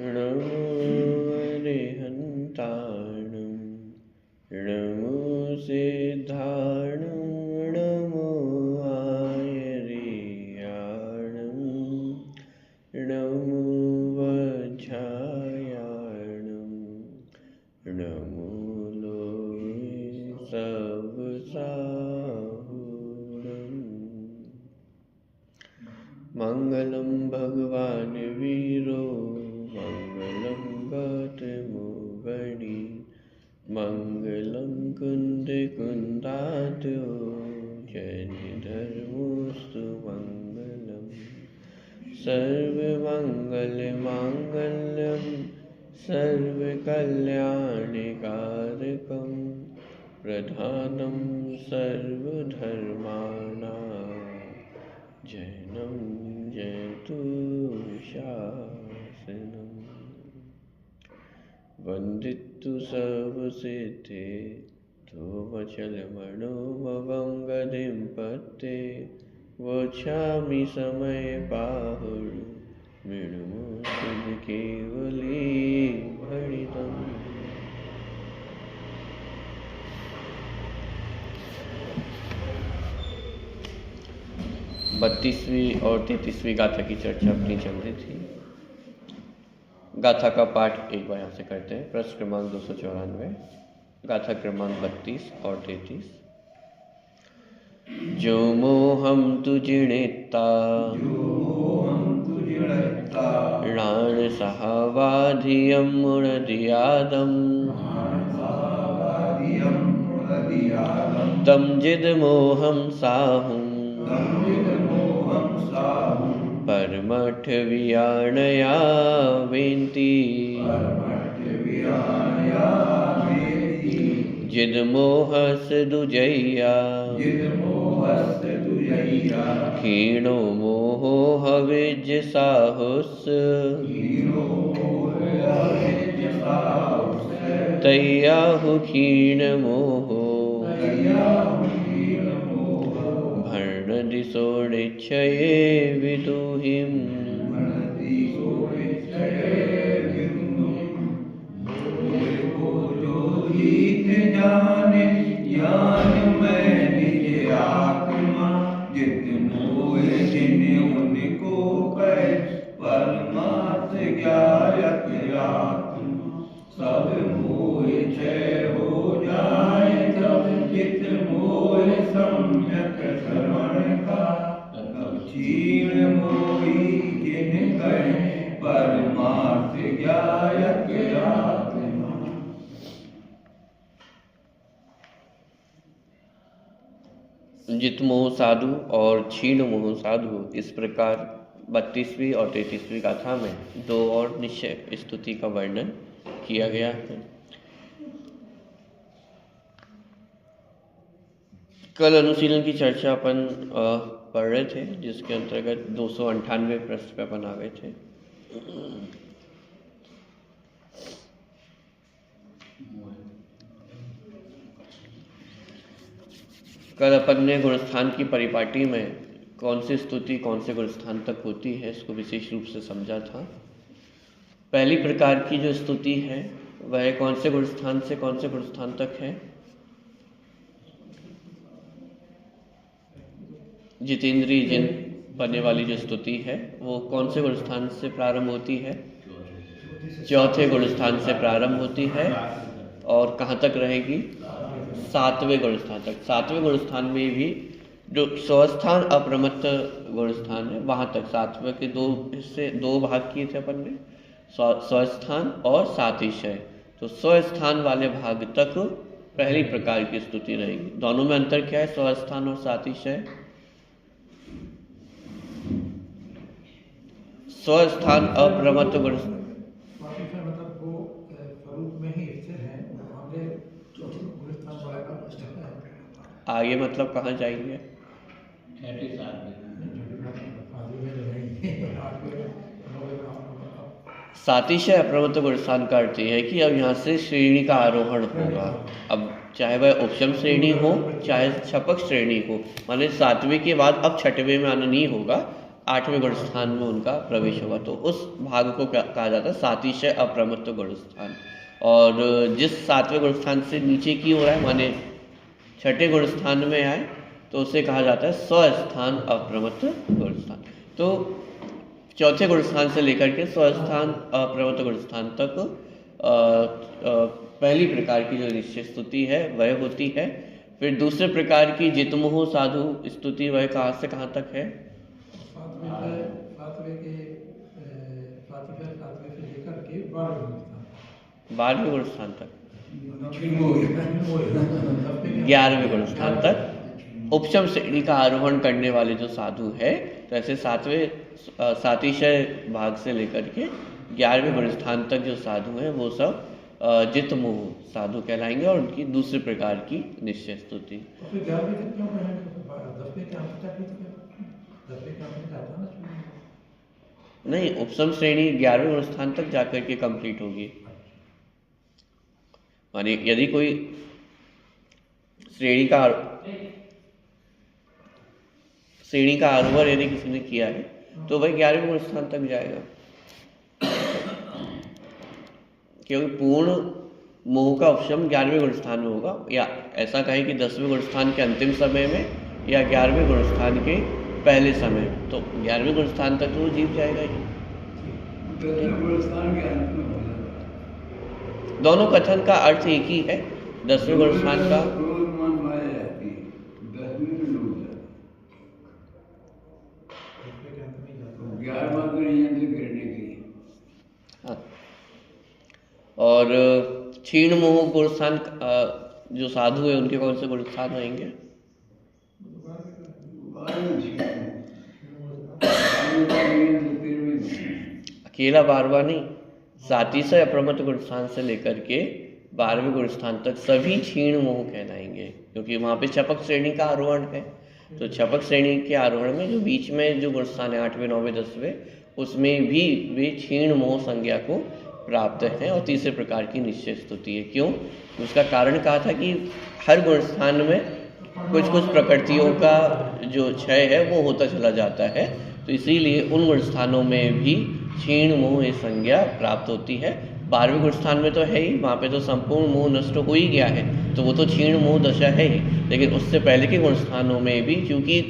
नमो अरिहन्ताणं नमो सिद्धाणं नमो आयर्याणं नमो वज्रायाणं नमो लोये सबसाहुरम्। मङ्गलं भगवान् वीरो मङ्गलं गौतमोगणी मङ्गलं कुन्दकुन्दातो जयधर्मोऽस्तु मङ्गलम्। सर्वमङ्गलमाङ्गल्यं सर्वकल्याणकारकं प्रधानं सर्वधर्माणां जैनं जयतु शासनम्। वन्दितु सर्वसिद्धे तोमचलमणोमवङ्गदिं पत्ते वोच्छामि समयपाहुर् मृणमोऽसिद्धकेवली भणितम्। 32वीं और 33वीं गाथा की चर्चा अपनी चल रही थी। गाथा का पाठ एक बार यहाँ से करते हैं। प्रश्न क्रमांक 294, गाथा क्रमांक 32 और 33। जो मोहम तुजिणेत्ता णाण सहावाधियं मुणदियादम् तम जिद मोहम साहुं परमठ वियाणया वेन्ति जिद मोहस दुजैया क्षीणो मोहो हविज साहुस तैयाहु क्षीण मोहो दिशोणिच्छये विदुहिं सब मोह क्षय हो जाए तब चित मोह सम्यक श्रवण का तब क्षीण मोही जिन कहे परमार्थ ज्ञायक आत्मा। जित मोह साधु और क्षीण मोह साधु, इस प्रकार 32वीं और 33वीं गाथा में दो और निश्चय स्तुति का वर्णन किया गया है। कल अनुशीलन की चर्चा अपन पढ़ रहे थे, जिसके अंतर्गत 298 प्रश्न पे अपन आ गए थे। कल अपन ने गुणस्थान की परिपाटी में कौन सी स्तुति कौन से गुणस्थान तक होती है, इसको विशेष रूप से समझा था। पहली प्रकार की जो स्तुति है वह कौन से गुणस्थान से कौन से गुणस्थान तक है? जितेंद्रिय जिन बनने वाली जो स्तुति है वो कौन से गुणस्थान से प्रारंभ होती है? चौथे गुणस्थान से प्रारंभ होती है और कहाँ तक रहेगी? 7वें गुणस्थान तक। 7वें गुणस्थान में भी जो स्वस्थान अप्रमत्त गुणस्थान है वहाँ तक 7वें के दो हिस्से, दो भाग किए थे अपन ने, स्वस्थान और सातिशय। तो स्वस्थान वाले भाग तक पहली प्रकार की स्तुति रहेगी। दोनों में अंतर क्या है, स्वस्थान और सातिशय? स्वस्थान अप्रमत्त गुणस्थान आगे मतलब कहाँ जाएंगे? सातिशय अप्रमत्त गुणस्थान का अर्थ है कि अब यहाँ से श्रेणी का आरोहण होगा। अब चाहे वह उपशम श्रेणी हो चाहे छपक श्रेणी हो, माने 7वें के बाद अब 6वें में आना नहीं होगा, 8वें गुण स्थान में उनका प्रवेश होगा, तो उस भाग को कहा जाता है सातिशय अप्रमत्त गुण स्थान। और जिस 7वें गुण स्थान से नीचे की ओर है, माने 6ठे गुण स्थान में आए, तो उसे कहा जाता है स्वस्थान अप्रमत्त गुण स्थान। तो 4थे गुण स्थान से लेकर के स्वस्थान अप्रमत्त गुण स्थान तक पहली प्रकार की जो निश्चय स्तुति है वह होती है। फिर दूसरे प्रकार की जितमुह साधु स्तुति वह कहाँ से कहाँ तक है? 12वें गुण स्थान तक, 11वें गुण स्थान तक उपशम श्रेणी का आरोहण करने वाले जो साधु है, तो ऐसे सातिशय भाग से लेकर के 11वें गुण स्थान तक जो साधु हैं वो सब जितमुह साधु कहलाएंगे और उनकी दूसरे प्रकार की निश्चय स्तुति। नहीं, उपशम श्रेणी 11वें गुण स्थान तक जाकर के कंप्लीट होगी। माने यदि कोई श्रेणी का आरोहण यदि किसी ने किया है तो वह 11वें गुण स्थान तक जाएगा, क्योंकि पूर्ण मोह का उपशम 11वें गुण स्थान में होगा, या ऐसा कहें कि 10वें गुण स्थान के अंतिम समय में या 11वें गुण स्थान के पहले समय, तो 11वें गुण स्थान तक तो वो जीत जाएगा ही। दोनों कथन का अर्थ एक ही है। 10वें गुण स्थान का और क्षीण मोह गुण स्थान जो साधु है उनके कौन से गुण स्थान रहेंगे? अकेला 12वां नहीं, सातिशय अप्रमत्त गुण स्थान से लेकर के 12वें गुण स्थान तक सभी क्षीण मोह कहलाएंगे, क्योंकि वहाँ पे छपक श्रेणी का आरोहण है। तो छपक श्रेणी के आरोहण में जो बीच में जो गुण स्थान है 8वें 9वें 10वें, उसमें भी वे क्षीण मोह संज्ञा को प्राप्त हैं और तीसरे प्रकार की निश्चय स्तुति है। क्यों? उसका कारण कहा था कि हर गुण स्थान में कुछ कुछ प्रकृतियों का जो क्षय है वो होता चला जाता है, तो इसीलिए उन गुण स्थानों में भी क्षीण मोह संज्ञा प्राप्त होती है। 12वें गुण स्थान में तो है ही, वहाँ पे तो संपूर्ण मोह नष्ट हो ही गया है, तो वो तो क्षीण मोह दशा है ही। लेकिन उससे पहले के गुण स्थानों में भी, क्योंकि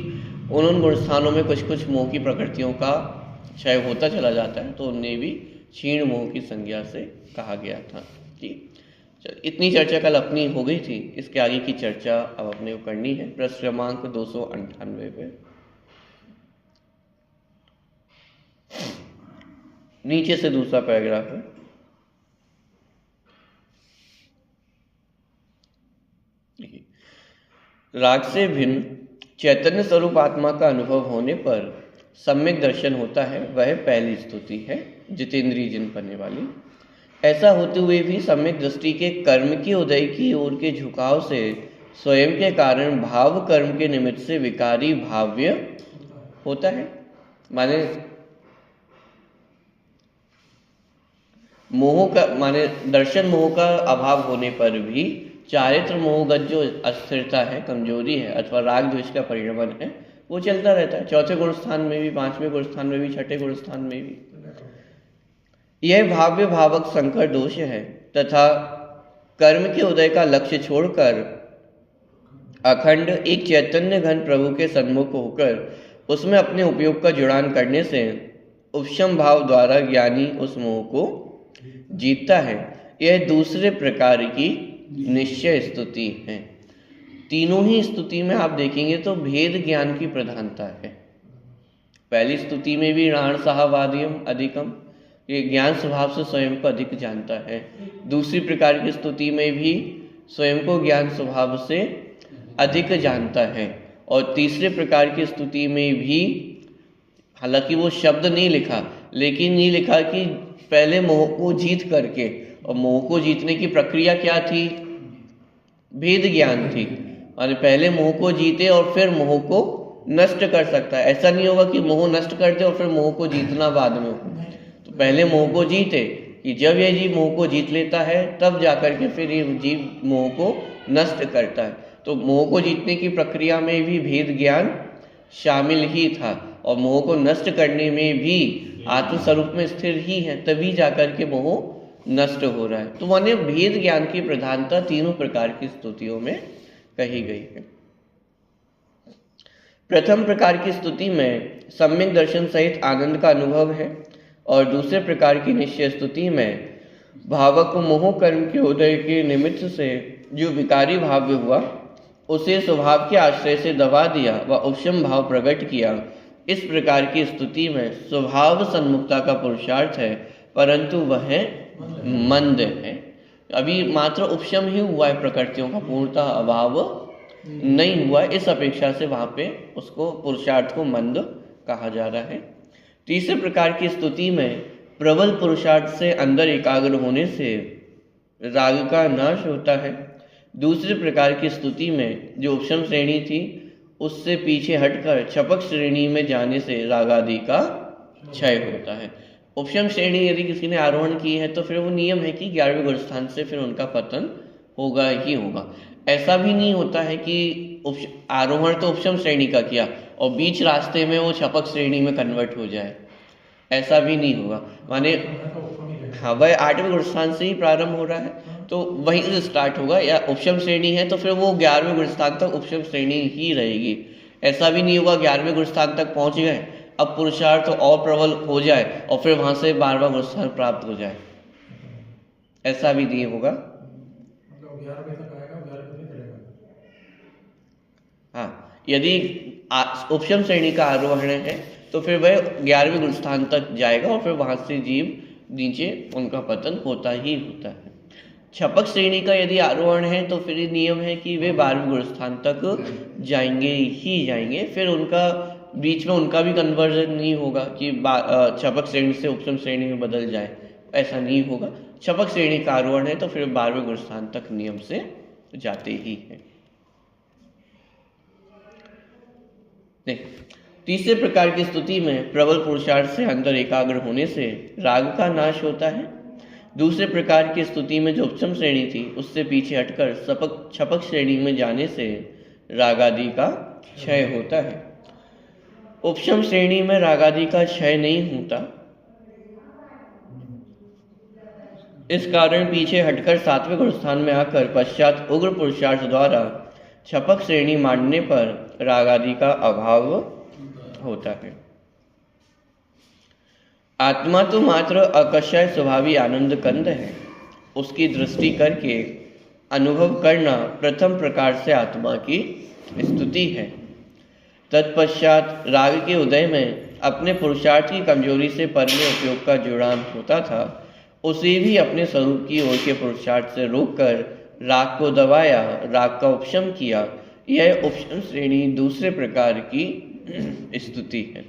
उन गुण स्थानों में कुछ कुछ मोह की प्रकृतियों का क्षय होता चला जाता है, तो उन्हें भी क्षीण मोह की संज्ञा से कहा गया था। ठीक, चल इतनी चर्चा कल अपनी हो गई थी, इसके आगे की चर्चा अब अपने को करनी है। प्रश्न क्रमांक 298 पे नीचे से दूसरा पैराग्राफ है। राग से भिन्न चैतन्य स्वरूप आत्मा का अनुभव होने पर सम्यक दर्शन होता है, वह पहली स्तुति है जितेंद्रिय जिन बनने वाली। ऐसा होते हुए भी सम्यक दृष्टि के कर्म की उदय की ओर के झुकाव से स्वयं के कारण भाव कर्म के निमित्त से विकारी भाव्य होता है। माने दर्शन मोह का अभाव होने पर भी चारित्र मोहगत जो अस्थिरता है, कमजोरी है अथवा राग द्वेष का परिणमन है, वो चलता रहता है। 4थे गुण स्थान में भी, 5वें गुण स्थान में भी, 6ठे गुण स्थान में भी। यह भाव्य भावक संकर दोष है तथा कर्म के उदय का लक्ष्य छोड़कर अखंड एक चैतन्य घन प्रभु के सन्मुख होकर उसमें अपने उपयोग का जुड़ान करने से उपशम भाव द्वारा ज्ञानी उस मोह को जीतता है। यह दूसरे प्रकार की निश्चय स्तुति है। तीनों ही स्तुति में आप देखेंगे तो भेद ज्ञान की प्रधानता है। पहली स्तुति में भी राण साहवादियम अधिकम, ये ज्ञान स्वभाव से स्वयं को अधिक जानता है। दूसरी प्रकार की स्तुति में भी स्वयं को ज्ञान स्वभाव से अधिक जानता है। और तीसरे प्रकार की स्तुति में भी, हालांकि वो शब्द नहीं लिखा, लेकिन ये लिखा कि पहले मोह को जीत करके, और मोह को जीतने की प्रक्रिया क्या थी? भेद ज्ञान थी। और पहले मोह को जीते और फिर मोह को नष्ट कर सकता है। ऐसा नहीं होगा कि मोह नष्ट कर दे और फिर मोह को जीतना बाद में हो। तो पहले मोह को जीते, कि जब यह जीव मोह को जीत लेता है तब जाकर के फिर ये जीव मोह को नष्ट करता है। तो मोह को जीतने की प्रक्रिया में भी भेद ज्ञान शामिल ही था। और मोह को नष्ट करने में भी आत्म स्वरूप में स्थिर ही है, तभी जाकर के मोह नष्ट हो रहा है। तो माने भेद ज्ञान की प्रधानता तीनों प्रकार की स्तुतियों में कही गई है। प्रथम प्रकार की स्तुति में सम्यक दर्शन सहित आनंद का अनुभव है और दूसरे प्रकार की निश्चय स्तुति में भावक मोह कर्म के उदय के निमित्त से जो विकारी भाव्य हुआ उसे स्वभाव के आश्रय से दबा दिया व उपशम भाव प्रकट किया। इस प्रकार की स्तुति में स्वभाव सन्मुक्ता का पुरुषार्थ है, परंतु वह मंद है। अभी मात्र उपशम ही हुआ है, प्रकृतियों का पूर्णतः अभाव नहीं हुआ। इस अपेक्षा से वहां पे उसको पुरुषार्थ को मंद कहा जा रहा है। तीसरे प्रकार की स्तुति में प्रबल पुरुषार्थ से अंदर एकाग्र होने से राग का नाश होता है। दूसरे प्रकार की स्तुति में जो उपशम श्रेणी थी उससे पीछे हटकर छपक श्रेणी में जाने से राग आदि का क्षय होता है। उपशम श्रेणी यदि किसी ने आरोहण की है तो फिर वो नियम है कि 11वें गुण स्थान से फिर उनका पतन होगा ही होगा। ऐसा भी नहीं होता है कि आरोहण तो उपशम श्रेणी का किया और बीच रास्ते में वो छपक श्रेणी में कन्वर्ट हो जाए, ऐसा भी नहीं होगा। माने हाँ, वह 8वें गुण स्थान से ही प्रारंभ हो रहा है तो वहीं से स्टार्ट होगा, या उपशम श्रेणी है तो फिर वो 11वें गुण स्थान तक उपशम श्रेणी ही रहेगी। ऐसा भी नहीं होगा 11वें गुण स्थान तक पहुंच गए, अब पुरुषार्थ और प्रबल हो जाए और फिर वहां से 12वां गुण स्थान प्राप्त हो जाए, ऐसा भी नहीं होगा। हाँ, यदि उपशम श्रेणी का आरोहण है तो फिर वह 11वें गुण स्थान तक जाएगा और फिर वहां से जीव नीचे उनका पतन होता ही होता है। छपक श्रेणी का यदि आरोहण है तो फिर नियम है कि वे 12वें गुण स्थान तक जाएंगे ही जाएंगे, फिर उनका बीच में उनका भी कन्वर्जन नहीं होगा कि छपक श्रेणी से उपशम श्रेणी में बदल जाए, ऐसा नहीं होगा। छपक श्रेणी का आरोहण है तो फिर 12वें गुण स्थान तक नियम से जाते ही है। तीसरे प्रकार की स्तुति में प्रबल पुरुषार्थ से अंदर एकाग्र होने से राग का नाश होता है। दूसरे प्रकार की स्तुति में जो उपशम श्रेणी थी उससे पीछे हटकर छपक श्रेणी में जाने से राग आदि का क्षय होता है। उपशम श्रेणी में राग आदि का क्षय नहीं होता, इस कारण पीछे हटकर 7वें गुण स्थान में आकर पश्चात उग्र पुरुषार्थ द्वारा छपक श्रेणी मांडने पर राग आदि का अभाव होता है। आत्मा तो मात्र अकषय स्वभावी आनंद कंद है, उसकी दृष्टि करके अनुभव करना प्रथम प्रकार से आत्मा की स्तुति है। तत्पश्चात राग के उदय में अपने पुरुषार्थ की कमजोरी से पर में उपयोग का जुड़ान होता था, उसे भी अपने स्वरूप की ओर के पुरुषार्थ से रोककर राग को दबाया, राग का उपशम किया। यह उपशम श्रेणी दूसरे प्रकार की स्तुति है।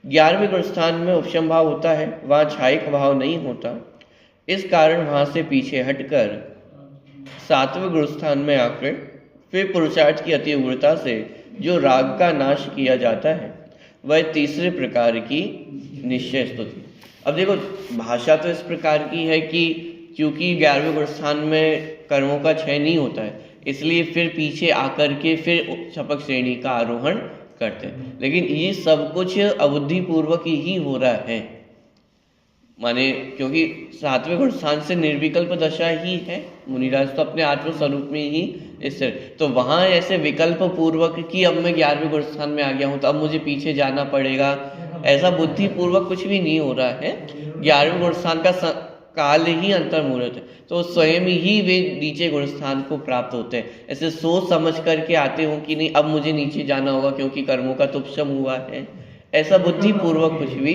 11वें गुण स्थान में उपशम भाव होता है, वहाँ छायिक भाव नहीं होता, इस कारण वहाँ से पीछे हटकर 7वें गुण स्थान में आकर फिर पुरुषार्थ की अति उग्रता से जो राग का नाश किया जाता है वह तीसरे प्रकार की निश्चय स्तुति। अब देखो, भाषा तो इस प्रकार की है कि क्योंकि 11वें गुण स्थान में कर्मों का क्षय नहीं होता है, इसलिए फिर पीछे आकर के फिर छपक श्रेणी का आरोहण करते हैं, लेकिन ये सब कुछ अबुद्धि पूर्वक ही हो रहा है। माने क्योंकि 7वें गुण स्थान से निर्विकल्प दशा ही है, मुनिराज तो अपने आत्म स्वरूप में ही स्थिर, तो वहां ऐसे विकल्प पूर्वक कि अब मैं 11वें गुण स्थान में आ गया हूं तो अब मुझे पीछे जाना पड़ेगा, ऐसा बुद्धि पूर्वक कुछ भी नहीं हो रहा है। 11वें गुण स्थान का काल ही अंतर मुहूर्त है, तो स्वयं ही वे नीचे गुण स्थान को प्राप्त होते हैं। ऐसे सोच समझ करके आते हो कि नहीं अब मुझे नीचे जाना होगा क्योंकि कर्मों का तो उपशम हुआ है, ऐसा बुद्धि पूर्वक कुछ भी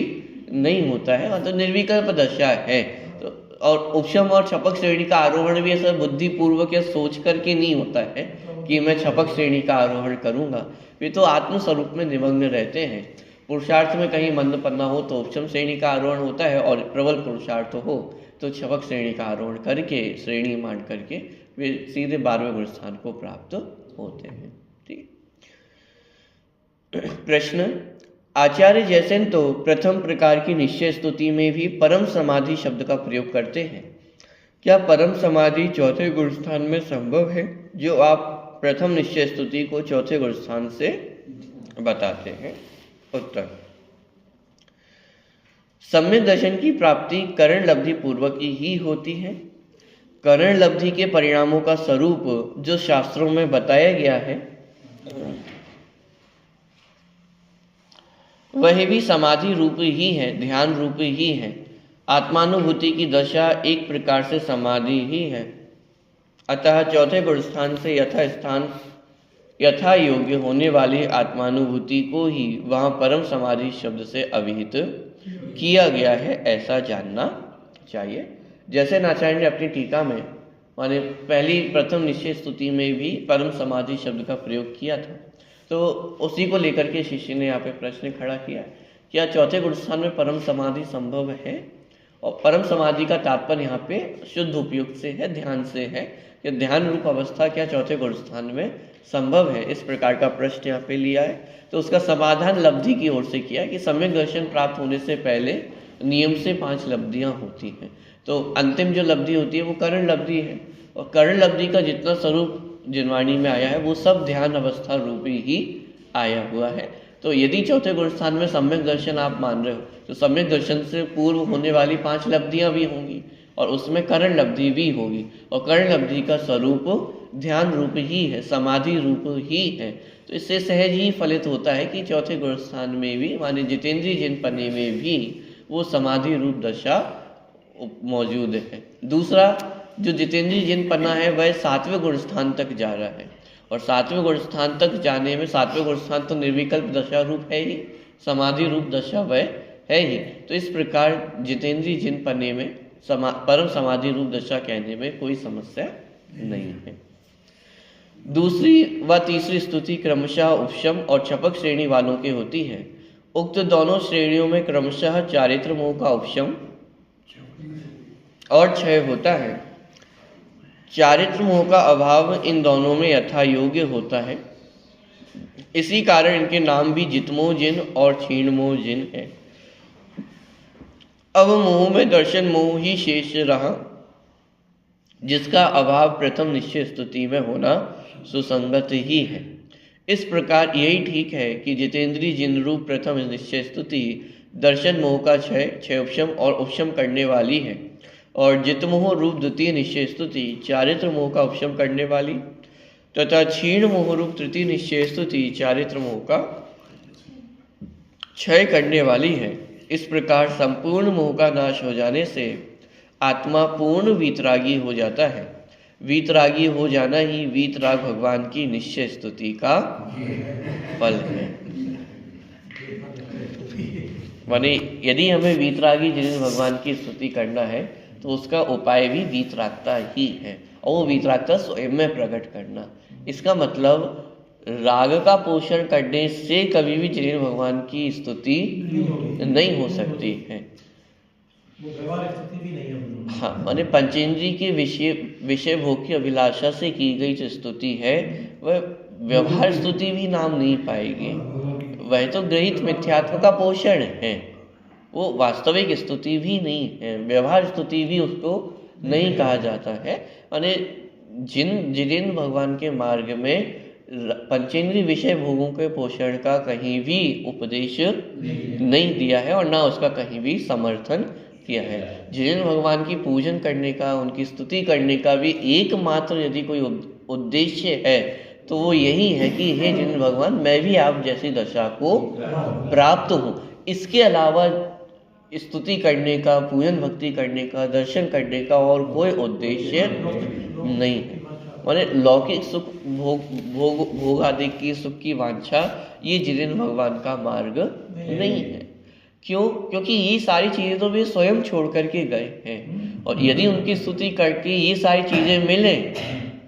नहीं होता है, तो निर्विकल्प दशा है। तो और उपशम और छपक श्रेणी का आरोहण भी ऐसा बुद्धि पूर्वक या सोच करके नहीं होता है कि मैं छपक श्रेणी का आरोहण करूंगा, वे तो आत्म स्वरूप में निमग्न रहते हैं। पुरुषार्थ में कहीं मंद पन्ना हो तो उपशम श्रेणी का आरोहण होता है, और प्रबल पुरुषार्थ हो तो छपक श्रेणी का आरोहण करके श्रेणी मान करके वे सीधे 12वें गुण स्थान को प्राप्त होते हैं। ठीक। प्रश्न, आचार्य जैसेन तो प्रथम प्रकार की निश्चय स्तुति में भी परम समाधि शब्द का प्रयोग करते हैं, क्या परम समाधि चौथे गुण स्थान में संभव है, जो आप प्रथम निश्चय स्तुति को चौथे गुण स्थान से बताते हैं? उत्तर, सम्यक दर्शन की प्राप्ति करण लब्धि पूर्वक ही होती है। करण लब्धि के परिणामों का स्वरूप जो शास्त्रों में बताया गया है वह भी समाधि रूप ही है, ध्यान रूप ही है। आत्मानुभूति की दशा एक प्रकार से समाधि ही है। अतः चौथे गुण स्थान से यथा योग्य होने वाली आत्मानुभूति को ही वहाँ परम समाधि शब्द से अभिहित किया गया है, ऐसा जानना चाहिए। जैसे नाचार्य ने अपनी टीका में माने पहली प्रथम निश्चय स्तुति में भी परम समाधि शब्द का प्रयोग किया था, तो उसी को लेकर के शिष्य ने यहाँ पे प्रश्न खड़ा किया, क्या चौथे गुण स्थान में परम समाधि संभव है? और परम समाधि का तात्पर्य यहाँ पे शुद्ध उपयुक्त से है, ध्यान से है कि ध्यान रूप अवस्था क्या चौथे गुण स्थान में संभव है? इस प्रकार का प्रश्न यहाँ पे लिया है। तो उसका समाधान लब्धि की ओर से किया कि सम्यक दर्शन प्राप्त होने से पहले नियम से 5 लब्धियाँ होती हैं। तो अंतिम जो लब्धि होती है वो करण लब्धि है, और करण लब्धि का जितना स्वरूप जिनवाणी में आया है वो सब ध्यान अवस्था रूपी ही आया हुआ है। तो यदि चौथे गुण स्थान में सम्यक दर्शन आप मान रहे हो तो सम्यक दर्शन से पूर्व होने वाली 5 लब्धियाँ भी होंगी और उसमें करण लब्धि भी होगी, और करण लब्धि का स्वरूप ध्यान रूप ही है, समाधि रूप ही है। तो इससे सहज ही फलित होता है कि चौथे गुण स्थान में भी माने जितेंद्रिय जिन पन्ने में भी वो समाधि रूप दशा मौजूद है। दूसरा जो जितेंद्रिय जिन पन्ना है वह 7वें गुण स्थान तक जा रहा है, और 7वें गुण स्थान तक जाने में 7वें गुण स्थान तो निर्विकल्प दशा रूप है ही, समाधि रूप दशा वह है ही। तो इस प्रकार जितेंद्रिय जिन पन्ने में परम समाधि रूप दशा कहने में कोई समस्या नहीं है। दूसरी व तीसरी स्तुति क्रमशः उपशम और छपक श्रेणी वालों की होती है। उक्त दोनों श्रेणियों में क्रमशः चारित्र मोह का उपशम और क्षय होता है। चारित्र मोह का अभाव इन दोनों में यथा योग्य होता है, इसी कारण इनके नाम भी जितमोह जिन और क्षीण मोह जिन है। अब मोह में दर्शन मोह ही शेष रहा, जिसका अभाव प्रथम निश्चय स्तुति में होना सुसंगत ही है। इस प्रकार यही ठीक है कि जितेंद्रिय जिन रूप प्रथम निश्चय स्तुति दर्शन मोह का क्षय उपशम और उपशम करने वाली है, और जितमोह रूप द्वितीय निश्चय स्तुति चारित्र मोह का उपशम करने वाली तथा क्षीण मोह रूप तृतीय निश्चय स्तुति चारित्र मोह का क्षय करने वाली है। इस प्रकार संपूर्ण मोह का नाश हो जाने से आत्मा पूर्ण वीतरागी हो जाता है। वीतरागी हो जाना ही वीतराग भगवान की निश्चय स्तुति का फल है। माने यदि हमें वीतरागी जिन भगवान की स्तुति करना है तो उसका उपाय भी वीतरागता ही है, और वो वीतरागता स्वयं में प्रकट करना। इसका मतलब राग का पोषण करने से कभी भी जिन भगवान की स्तुति नहीं हो सकती है। हाँ, माने पंचेंद्रिय के विषय भोग की अभिलाषा से की गई जो स्तुति है वह व्यवहार स्तुति भी नाम नहीं पाएगी। वह तो गृहीत मिथ्यात्व का पोषण है, वो वास्तविक स्तुति भी नहीं है, व्यवहार स्तुति भी उसको नहीं कहा जाता है। माने जिन भगवान के मार्ग में पंचेंद्रिय विषय भोगों के पोषण का कहीं भी उपदेश नहीं दिया है और ना उसका कहीं भी समर्थन किया है। जिन भगवान की पूजन करने का, उनकी स्तुति करने का भी एकमात्र यदि कोई उद्देश्य है तो वो यही है कि हे जिन भगवान मैं भी आप जैसी दशा को प्राप्त हूँ। इसके अलावा स्तुति करने का, पूजन भक्ति करने का, दर्शन करने का और कोई उद्देश्य नहीं है। माने लौकिक सुख भोग आदि की सुख की वांछा ये जिन भगवान का मार्ग नहीं है। क्यों? क्योंकि ये सारी चीज़ें तो वे स्वयं छोड़ करके गए हैं, और यदि उनकी स्तुति करके ये सारी चीज़ें मिले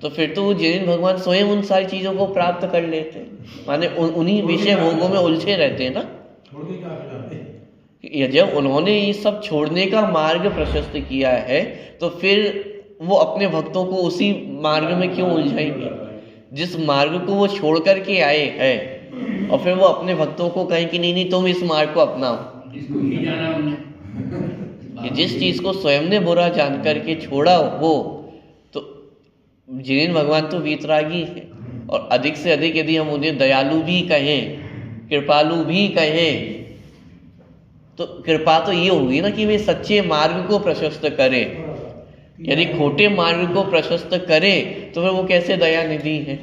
तो फिर तो वो जिन भगवान स्वयं उन सारी चीज़ों को प्राप्त कर लेते। माने उन्हीं विषय भोगों में उलझे रहते हैं ना। जब उन्होंने ये सब छोड़ने का मार्ग प्रशस्त किया है तो फिर वो अपने भक्तों को उसी मार्ग में क्यों उलझाएंगे? जिस मार्ग को वो छोड़ करके आए हैं और फिर वो अपने भक्तों को कहें कि नहीं तुम इस मार्ग को अपनाओ। जिस चीज को स्वयं ने बुरा जान करके छोड़ा हो, तो जिन भगवान तो वीतरागी है, और अधिक से अधिक यदि हम उन्हें दयालु भी कहें, कृपालु भी कहें, तो कृपा तो ये होगी ना कि वे सच्चे मार्ग को प्रशस्त करे। यदि खोटे मार्ग को प्रशस्त करे तो फिर वो कैसे दया निधि है?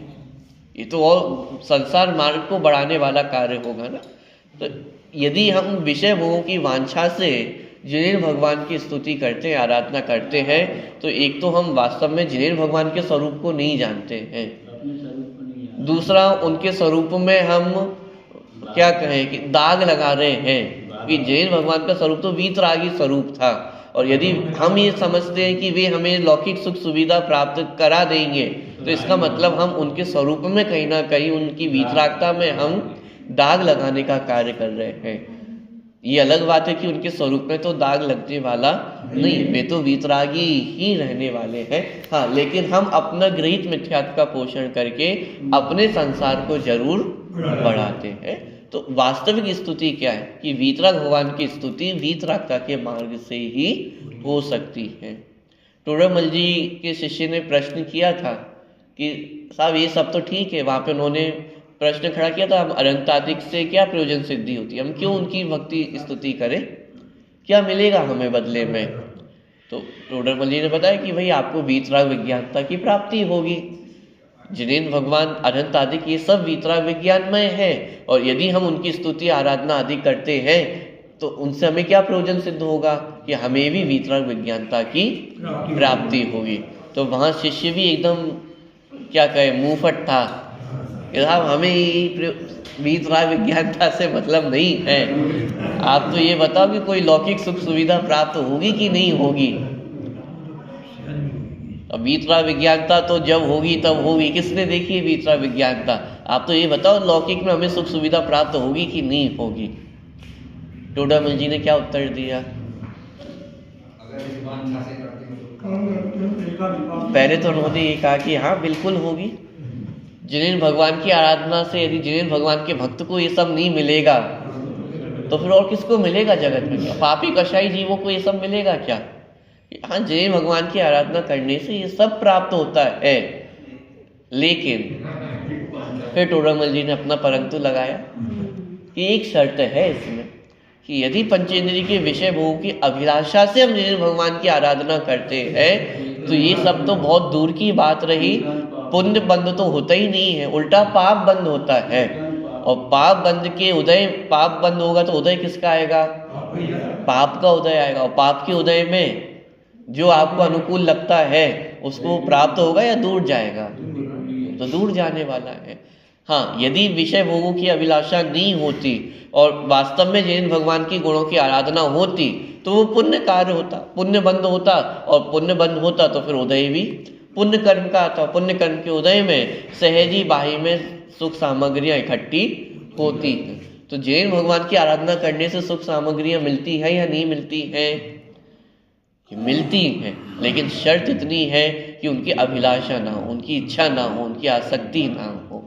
ये तो और संसार मार्ग को बढ़ाने वाला कार्य होगा ना। तो यदि हम विषय भोगों की वांछा से जिनेन्द्र भगवान की स्तुति करते हैं, आराधना करते हैं, तो एक तो हम वास्तव में जिनेन्द्र भगवान के स्वरूप को नहीं जानते हैं, दूसरा उनके स्वरूप में हम क्या कहें कि दाग लगा रहे हैं कि जिनेन्द्र भगवान का स्वरूप तो वीतरागी स्वरूप था, और यदि हम ये समझते हैं कि वे हमें लौकिक सुख सुविधा प्राप्त करा देंगे तो इसका मतलब हम उनके स्वरूप में कहीं ना कहीं उनकी वीतरागता में हम दाग लगाने का कार्य कर रहे हैं। ये अलग बात है कि उनके स्वरूप में तो दाग लगने वाला नहीं, वे तो वीतरागी ही रहने वाले हैं। हाँ, लेकिन हम अपना गृहीत मिथ्यात्व का पोषण करके अपने संसार को जरूर बढ़ाते हैं। तो वास्तविक स्तुति क्या है कि वीतराग भगवान की स्तुति वीतरागता के मार्ग से ही हो सकती है। टोडरमल जी के शिष्य ने प्रश्न किया था कि साहब ये सब तो ठीक है, वहाँ पे उन्होंने प्रश्न खड़ा किया था, हम अनंतादिक से क्या प्रयोजन सिद्धि होती है, हम क्यों उनकी भक्ति स्तुति करें, क्या मिलेगा हमें बदले में? तो टोडरमल जी ने बताया कि भाई आपको वीतराग विज्ञानता की प्राप्ति होगी। जिनेन्द्र भगवान अनंत आदि ये सब वीतराग विज्ञानमय है, और यदि हम उनकी स्तुति आराधना आदि करते हैं तो उनसे हमें क्या प्रयोजन सिद्ध होगा कि हमें भी वीतराग विज्ञानता की प्राप्ति होगी। तो वहाँ शिष्य भी एकदम क्या कहे मुंहफट था कि साहब हमें वीतराग विज्ञानता से मतलब नहीं है, आप तो ये बताओ कि कोई लौकिक सुख सुविधा प्राप्त होगी कि नहीं होगी। अब वीतराग विज्ञानता तो जब होगी तब होगी, किसने देखी है वीतराग विज्ञानता? आप तो ये बताओ लौकिक में हमें सुख सुविधा प्राप्त होगी कि नहीं होगी। टोडरमल जी ने क्या उत्तर दिया? पहले तो उन्होंने ये कहा कि हाँ बिल्कुल होगी। जिनेन्द्र भगवान की आराधना से यदि जिनेन्द्र भगवान के भक्त को ये सब नहीं मिलेगा तो फिर और किसको मिलेगा जगत में? क्या पापी कसाई जीवों को ये सब मिलेगा क्या? हाँ, जिनेन्द्र भगवान की आराधना करने से ये सब प्राप्त होता है। लेकिन फिर टोडरमल जी ने अपना परंतु लगाया कि एक शर्त है इसमें कि यदि पंचेंद्रिय के विषय भोगों की अभिलाषा से हम जिनेन्द्र भगवान की आराधना करते हैं तो ये सब तो बहुत दूर की बात रही, पुण्य बंद तो होता ही नहीं है, उल्टा पाप बंद होता है। और पाप बंद के उदय, पाप बंद होगा तो उदय किसका आएगा? पाप का उदय आएगा। और पाप के उदय में जो आपको अनुकूल लगता है उसको प्राप्त होगा या दूर जाएगा? तो दूर जाने वाला है। हाँ, यदि विषय भोगों की अभिलाषा नहीं होती और वास्तव में जिनेन्द्र भगवान की गुणों की आराधना होती तो वो पुण्य कार्य होता, पुण्य बंद होता, और पुण्य बंद होता तो फिर उदय भी पुण्य कर्म का आता। पुण्य कर्म के उदय में सहजी बाही में सुख सामग्रियाँ इकट्ठी होती हैं। तो जिनेन्द्र भगवान की आराधना करने से सुख सामग्रियाँ मिलती है या नहीं मिलती है? मिलती हैं, लेकिन शर्त इतनी है कि उनकी अभिलाषा ना हो, उनकी इच्छा ना हो, उनकी आसक्ति ना हो।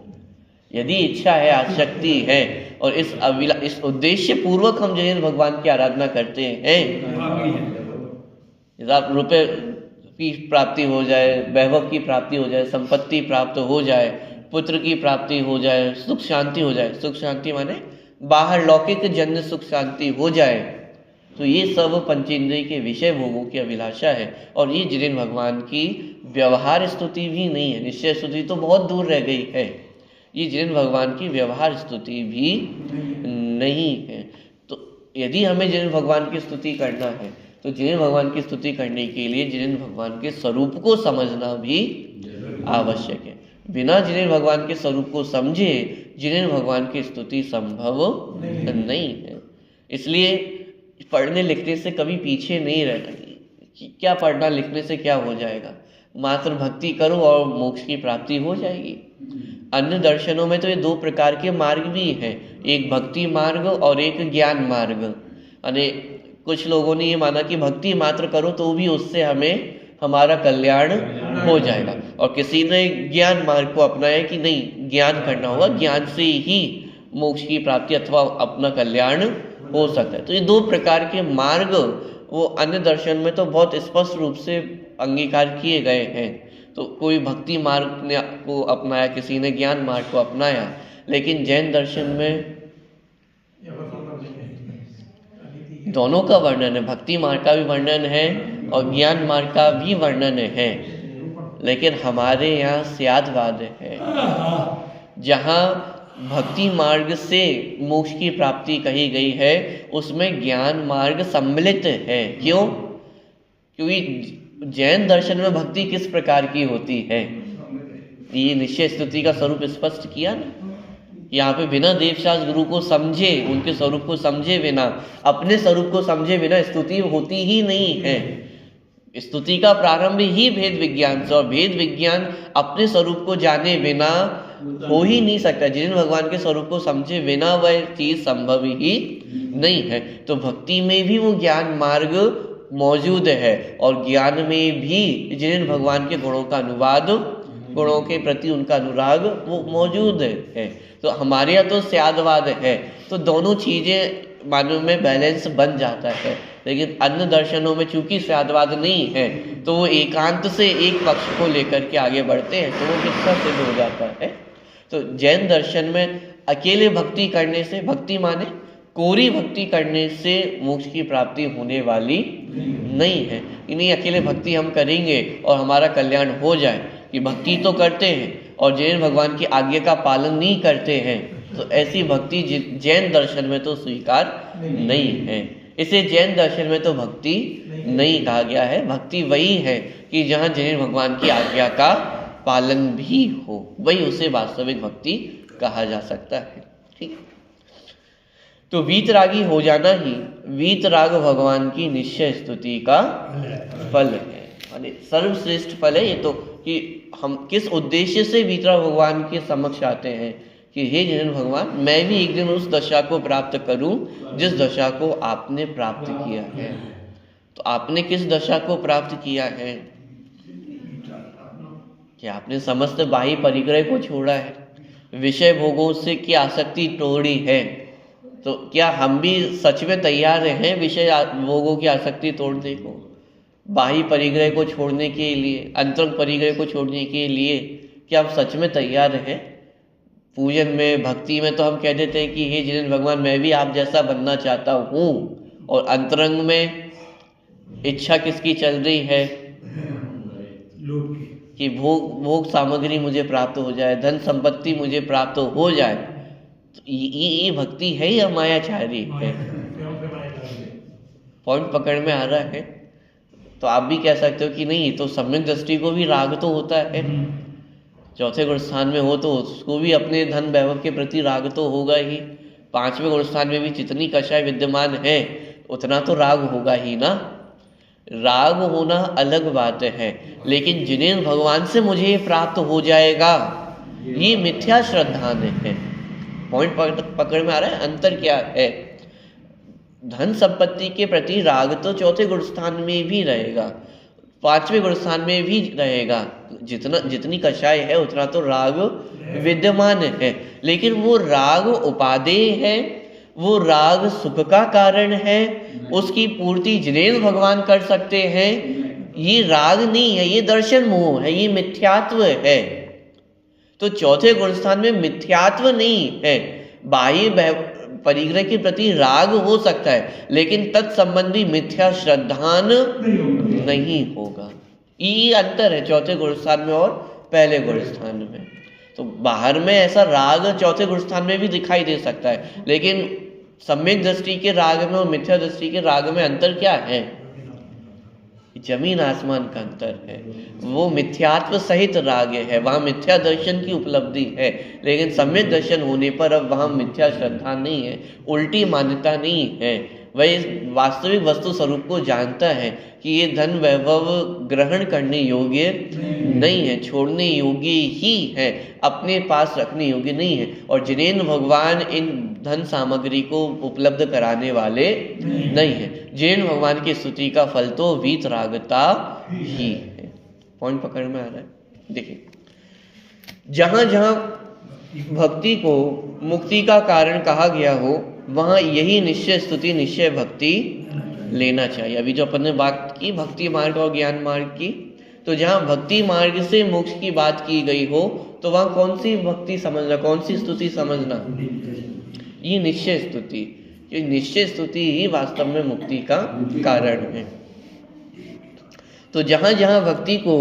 यदि इच्छा है, आसक्ति है और इस उद्देश्य पूर्वक हम जिनेन्द्र भगवान की आराधना करते हैं, रुपए की प्राप्ति हो जाए, वैभव की प्राप्ति हो जाए, संपत्ति प्राप्त हो जाए, पुत्र की प्राप्ति हो जाए, सुख शांति हो जाए, सुख शांति माने बाहर लौकिक जन्य सुख शांति हो जाए, तो ये सब पंचेंद्रिय के विषय भोगों की अभिलाषा है। और ये जिनेन्द्र भगवान की व्यवहार स्तुति भी नहीं है, निश्चय स्तुति तो बहुत दूर रह गई है, ये जिनेन्द्र भगवान की व्यवहार स्तुति भी नहीं है। तो यदि हमें जिनेन्द्र भगवान की स्तुति करना है तो जिनेन्द्र भगवान की स्तुति करने के लिए जिनेन्द्र भगवान के स्वरूप को समझना भी आवश्यक है। बिना जिनेन्द्र भगवान के स्वरूप को समझे जिनेन्द्र भगवान की स्तुति संभव नहीं है। इसलिए पढ़ने लिखने से कभी पीछे नहीं रहना कि क्या पढ़ना लिखने से क्या हो जाएगा, मात्र भक्ति करो और मोक्ष की प्राप्ति हो जाएगी। अन्य दर्शनों में तो ये दो प्रकार के मार्ग भी हैं, एक भक्ति मार्ग और एक ज्ञान मार्ग। यानी कुछ लोगों ने ये माना कि भक्ति मात्र करो तो भी उससे हमें हमारा कल्याण हो जाएगा, और किसी ने ज्ञान मार्ग को अपनाया कि नहीं, ज्ञान करना होगा, ज्ञान से ही मोक्ष की प्राप्ति अथवा अपना कल्याण हो सकता है। तो ये दो प्रकार के मार्ग वो अन्य दर्शन में तो बहुत स्पष्ट रूप से अंगीकार किए गए हैं। तो कोई भक्ति मार्ग ने को अपनाया, किसी ने ज्ञान मार्ग को अपनाया, लेकिन जैन दर्शन में दोनों का वर्णन है, भक्ति मार्ग का भी वर्णन है और ज्ञान मार्ग का भी वर्णन है। लेकिन हमारे यहाँ स्यादवाद है, जहाँ भक्ति मार्ग से मोक्ष की प्राप्ति कही गई है उसमें ज्ञान मार्ग सम्मिलित है। क्यों? क्योंकि जैन दर्शन में भक्ति किस प्रकार की होती है, ये निश्चय स्तुति का स्वरूप स्पष्ट किया ना। यहाँ पे बिना देवशास्त्र गुरु को समझे, उनके स्वरूप को समझे बिना, अपने स्वरूप को समझे बिना स्तुति होती ही नहीं है। स्तुति का प्रारंभ ही भेद विज्ञान से, और भेद विज्ञान अपने स्वरूप को जाने बिना हो ही नहीं सकता। जिन भगवान के स्वरूप को समझे बिना वह चीज संभव ही नहीं है। तो भक्ति में भी वो ज्ञान मार्ग मौजूद है और ज्ञान में भी जिन भगवान के गुणों का अनुवाद, गुणों के प्रति उनका अनुराग वो मौजूद है। तो हमारे यहाँ तो स्यादवाद है, तो दोनों चीजें मानव में बैलेंस बन जाता है। लेकिन अन्य दर्शनों में चूंकि स्यादवाद नहीं है तो वो एकांत से एक पक्ष को लेकर के आगे बढ़ते हैं, तो वो मिथ्या सिद्ध हो जाता है। तो जैन दर्शन में अकेले भक्ति करने से, भक्ति माने कोरी भक्ति करने से मोक्ष की प्राप्ति होने वाली नहीं है। इन्हीं अकेले भक्ति हम करेंगे और हमारा कल्याण हो जाए, कि भक्ति तो करते हैं और जैन भगवान की आज्ञा का पालन नहीं करते हैं, तो ऐसी भक्ति जैन दर्शन में तो स्वीकार नहीं है। इसे जैन दर्शन में तो भक्ति नहीं कहा गया है। भक्ति वही है कि जहाँ जैन भगवान की आज्ञा का पालन भी हो, वही उसे वास्तविक भक्ति कहा जा सकता है। ठीक है, तो वीतरागी हो जाना ही वीतराग भगवान की निश्चय स्तुति का फल है, सर्वश्रेष्ठ फल है ये। तो कि हम किस उद्देश्य से वीतराग भगवान के समक्ष आते हैं कि हे जैन भगवान, मैं भी एक दिन उस दशा को प्राप्त करूं जिस दशा को आपने प्राप्त किया है। तो आपने किस दशा को प्राप्त किया है कि आपने समस्त बाह्य परिग्रह को छोड़ा है, विषय भोगों से की आसक्ति तोड़ी है। तो क्या हम भी सच में तैयार हैं विषय भोगों की आसक्ति तोड़ने को, बाह्य परिग्रह को छोड़ने के लिए, अंतरंग परिग्रह को छोड़ने के लिए? क्या हम सच में तैयार हैं? पूजन में, भक्ति में तो हम कह देते हैं कि हे जैन भगवान, मैं भी आप जैसा बनना चाहता हूँ, और अंतरंग में इच्छा किसकी चल रही है कि भोग सामग्री मुझे प्राप्त हो जाए, धन संपत्ति मुझे प्राप्त हो जाए। तो ये भक्ति है या मायाचारी है? पॉइंट पकड़ में आ रहा है? तो आप भी कह सकते हो कि नहीं, तो सम्यक दृष्टि को भी राग तो होता है। चौथे गुण स्थान में हो तो उसको भी अपने धन वैभव के प्रति राग तो होगा ही। पांचवें गुण स्थान में भी जितनी कषाय विद्यमान है उतना तो राग होगा ही ना। राग होना अलग बात है, लेकिन जिनेन्द्र भगवान से मुझे ये प्राप्त हो जाएगा, ये मिथ्या श्रद्धा है। पॉइंट पकड़ में आ रहा है? अंतर क्या है? धन संपत्ति के प्रति राग तो चौथे गुण स्थान में भी रहेगा, पांचवें गुण स्थान में भी रहेगा। जितनी कषाय है उतना तो राग विद्यमान है, लेकिन वो राग उपादेय है, वो राग सुख का कारण है, उसकी पूर्ति जिनेन्द्र भगवान कर सकते हैं। ये राग नहीं है, ये दर्शन मोह है, ये मिथ्यात्व है। तो चौथे गुण स्थान में मिथ्यात्व नहीं है। बाह्य परिग्रह के प्रति राग हो सकता है, लेकिन तत्संबंधी मिथ्या श्रद्धान नहीं होगा। ये अंतर है चौथे गुण स्थान में और पहले गुण स्थान में। तो बाहर में ऐसा राग चौथे गुण स्थान में भी दिखाई दे सकता है, लेकिन सम्यक दृष्टि के राग में और मिथ्या दृष्टि के राग में अंतर क्या है? जमीन आसमान का अंतर है। वो मिथ्यात्व सहित राग है, वहाँ मिथ्या दर्शन की उपलब्धि है, लेकिन सम्यक दर्शन होने पर अब वहाँ मिथ्या श्रद्धा नहीं है, उल्टी मान्यता नहीं है। वह वास्तविक वस्तु स्वरूप को जानता है कि ये धन वैभव ग्रहण करने योग्य नहीं है, छोड़ने योग्य ही है, अपने पास रखने योग्य नहीं है। और जिनेन्द्र भगवान इन धन सामग्री को उपलब्ध कराने वाले नहीं है। जिनेन्द्र भगवान की स्तुति का फल तो वीतरागता ही है। पॉइंट पकड़ में आ रहा है? देखिए, जहां जहां भक्ति को मुक्ति का कारण कहा गया हो, वहां यही निश्चय स्तुति, निश्चय भक्ति लेना चाहिए। अभी जो अपन ने बात की भक्ति मार्ग और ज्ञान मार्ग की, तो जहां भक्ति मार्ग से मोक्ष की बात की गई हो तो वहां कौन सी भक्ति समझना, कौन सी स्तुति समझना? ये निश्चय स्तुति। कि निश्चय स्तुति ही वास्तव में मुक्ति का कारण है। तो जहाँ जहाँ भक्ति को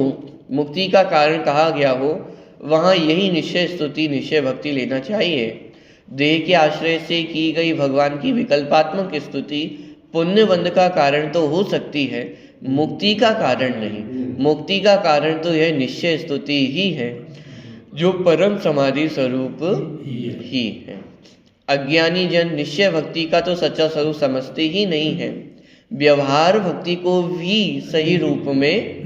मुक्ति का कारण कहा गया हो वहाँ यही निश्चय स्तुति निश्चय भक्ति लेना चाहिए। देह के आश्रय से की गई भगवान की विकल्पात्मक स्तुति पुण्य बंध का कारण तो हो सकती है, मुक्ति का कारण नहीं। मुक्ति का कारण तो यह निश्चय स्तुति ही है जो परम समाधि स्वरूप ही है। अज्ञानी जन निश्चय भक्ति का तो सच्चा स्वरूप समझते ही नहीं है, व्यवहार भक्ति को भी सही रूप में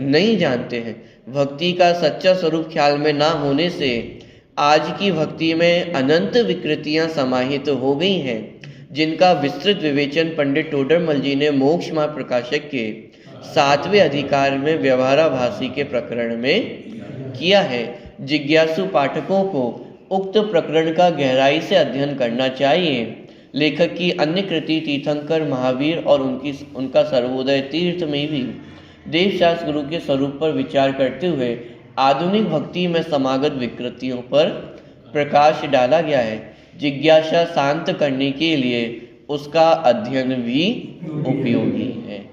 नहीं जानते हैं। भक्ति का सच्चा स्वरूप ख्याल में ना होने से आज की भक्ति में अनंत विकृतियां समाहित हो गई हैं, जिनका विस्तृत विवेचन पंडित टोडरमल जी ने मोक्ष मार्ग प्रकाशक के 7वें अधिकार में व्यवहाराभासी के प्रकरण में किया है। जिज्ञासु पाठकों को उक्त प्रकरण का गहराई से अध्ययन करना चाहिए। लेखक की अन्य कृति तीर्थंकर महावीर और उनका सर्वोदय तीर्थ में भी देवशास्त्र गुरु के स्वरूप पर विचार करते हुए आधुनिक भक्ति में समागत विकृतियों पर प्रकाश डाला गया है। जिज्ञासा शांत करने के लिए उसका अध्ययन भी उपयोगी है।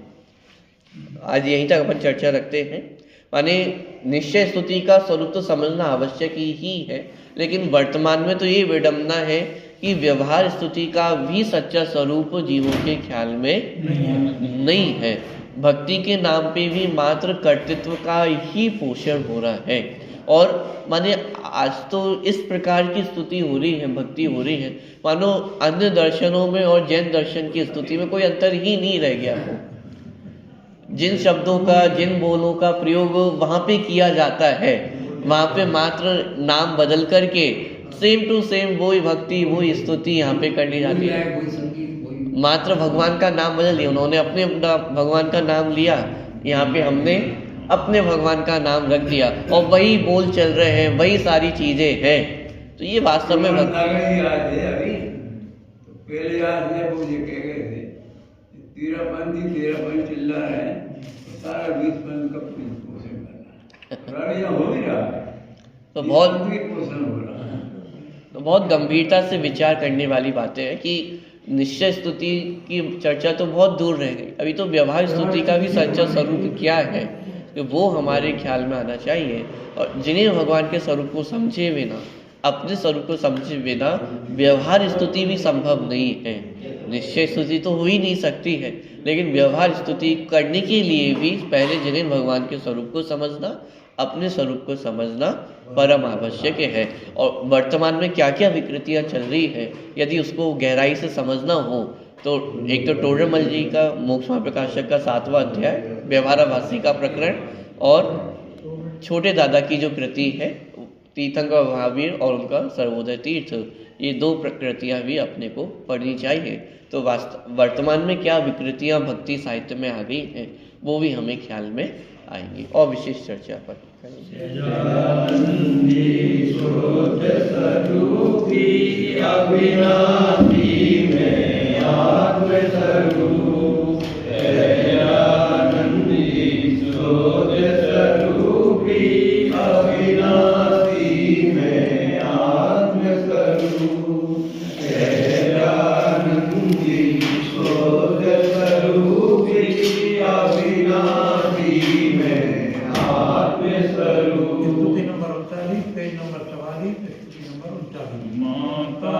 आज यहीं तक अपन चर्चा रखते हैं। माने निश्चय स्तुति का स्वरूप तो समझना आवश्यक ही है, लेकिन वर्तमान में तो ये विडंबना है कि व्यवहार स्तुति का भी सच्चा स्वरूप जीवों के ख्याल में नहीं है। भक्ति के नाम पे भी मात्र कर्तृत्व का ही पोषण हो रहा है। और माने आज तो इस प्रकार की स्तुति हो रही है, भक्ति हो रही है, मानो अन्य दर्शनों में और जैन दर्शन की स्तुति में कोई अंतर ही नहीं रह गया हो। जिन शब्दों का, जिन बोलों का प्रयोग वहाँ पे किया जाता है, वहाँ पे मात्र नाम बदल करके सेम टू सेम वही भक्ति वही स्तुति यहाँ पे कर ली जाती है। मात्र भगवान का नाम बदल दिया, उन्होंने अपने भगवान का नाम लिया, यहाँ पे हमने अपने भगवान का नाम रख दिया और वही बोल चल रहे हैं, वही सारी चीजें हैं। तो ये वास्तव में पहले आज ने वो ये कह गए थे तेरापन चिल्ला रहे हैं, सारा 20 का पोषण करना हो भी रहा है। तो बहुत पोषण हो रहा है। तो बहुत गंभीरता से विचार करने वाली बातें हैं कि निश्चय स्तुति की चर्चा तो बहुत दूर रह गई। अभी तो व्यवहार स्तुति का भी सच्चा स्वरूप क्या है कि वो हमारे ख्याल में आना चाहिए। और जिन्हें भगवान के स्वरूप को समझे बिना, अपने स्वरूप को समझे बिना व्यवहार स्तुति भी संभव नहीं है। निश्चय स्तुति तो हो ही नहीं सकती है, लेकिन व्यवहार स्तुति करने के लिए भी पहले जिन्हें भगवान के स्वरूप को समझना, अपने स्वरूप को समझना परम आवश्यक है। और वर्तमान में क्या क्या विकृतियां चल रही है, यदि उसको गहराई से समझना हो तो एक तो टोडरमल जी का मोक्ष मार्ग प्रकाशक का 7वां अध्याय व्यवहाराभासी का प्रकरण और छोटे दादा की जो कृति है तीर्थंकर महावीर और उनका सर्वोदय तीर्थ, ये 2 प्रकृतियाँ भी अपने को पढ़नी चाहिए। तो वर्तमान में क्या विकृतियाँ भक्ति साहित्य में आ गई हैं वो भी हमें ख्याल में आएंगी और विशेष चर्चा पर पेज नंबर 44, स्तुति नंबर 39। माता